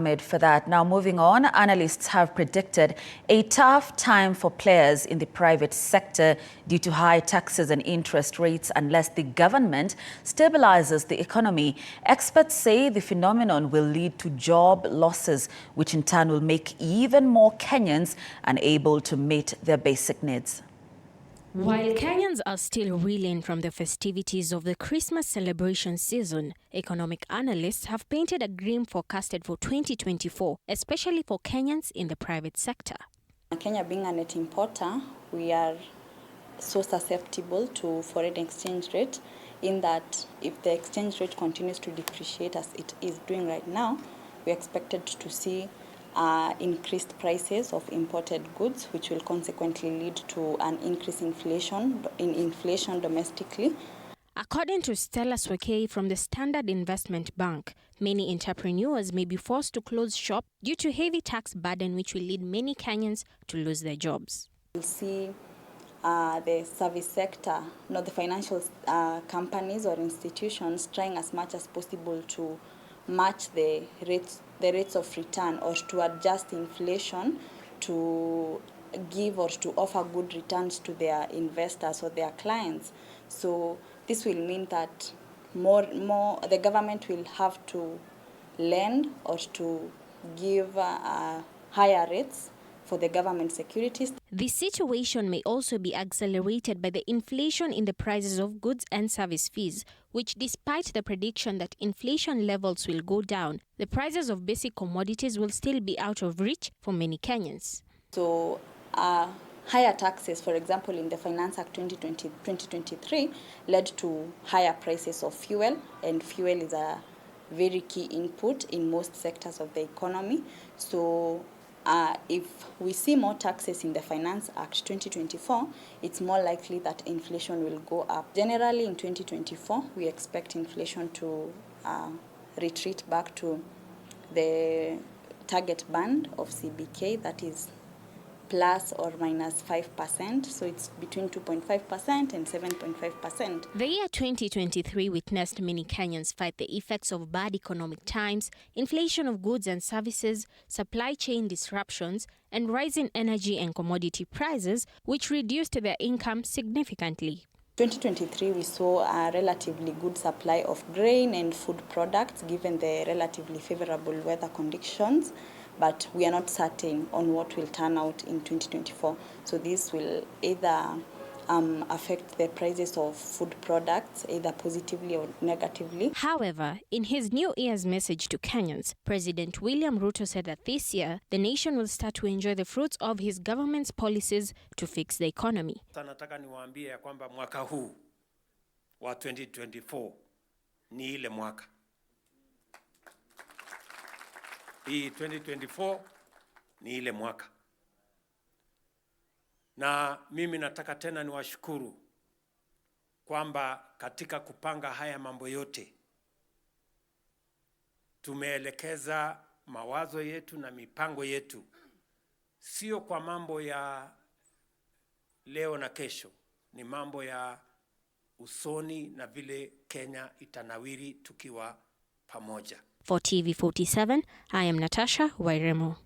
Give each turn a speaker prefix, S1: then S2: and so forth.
S1: For that. Now moving on, analysts have predicted a tough time for players in the private sector due to high taxes and interest rates unless the government stabilizes the economy. Experts say the phenomenon will lead to job losses, which in turn will make even more Kenyans unable to meet their basic needs.
S2: While Kenyans are still reeling from the festivities of the Christmas celebration season, economic analysts have painted a grim forecasted for 2024, especially for Kenyans in the private sector.
S3: Kenya being a net importer, we are so susceptible to foreign exchange rate, in that if the exchange rate continues to depreciate as it is doing right now, we are expected to see increased prices of imported goods, which will consequently lead to an increase in inflation domestically.
S2: According to Stella Swekei from the Standard Investment Bank, many entrepreneurs may be forced to close shop due to heavy tax burden, which will lead many Kenyans to lose their jobs.
S3: We'll see the service sector, not the financial companies or institutions, trying as much as possible to match the rates of return, or to adjust inflation to give or to offer good returns to their investors or their clients. So this will mean that the government will have to lend or to give higher rates for the government securities.
S2: This situation may also be accelerated by the inflation in the prices of goods and service fees, which, despite the prediction that inflation levels will go down, the prices of basic commodities will still be out of reach for many Kenyans.
S3: So higher taxes, for example, in the Finance Act 2023, led to higher prices of fuel, and fuel is a very key input in most sectors of the economy. So if we see more taxes in the Finance Act 2024, it's more likely that inflation will go up. Generally, in 2024, we expect inflation to retreat back to the target band of CBK, that is plus or minus 5%. So it's between 2.5% and 7.5%.
S2: The year 2023 witnessed many Kenyans fight the effects of bad economic times, inflation of goods and services, supply chain disruptions, and rising energy and commodity prices, which reduced their income significantly.
S3: 2023, we saw a relatively good supply of grain and food products given the relatively favorable weather conditions, but we are not certain on what will turn out in 2024. So this will either affect the prices of food products, either positively or negatively.
S2: However, in his New Year's message to Kenyans, President William Ruto said that this year, the nation will start to enjoy the fruits of his government's policies to fix the economy.
S4: Nataka niwaambie ya kwamba mwaka huu wa 2024 ni ile mwaka. Hii 2024 ni ile mwaka. Na mimi nataka tena niwashukuru kwamba katika kupanga haya mambo yote tumeelekeza mawazo yetu na mipango yetu sio kwa mambo ya leo na kesho, ni mambo ya usoni na vile Kenya itanawiri tukiwa pamoja.
S2: For TV 47, I am Natasha Wairemo.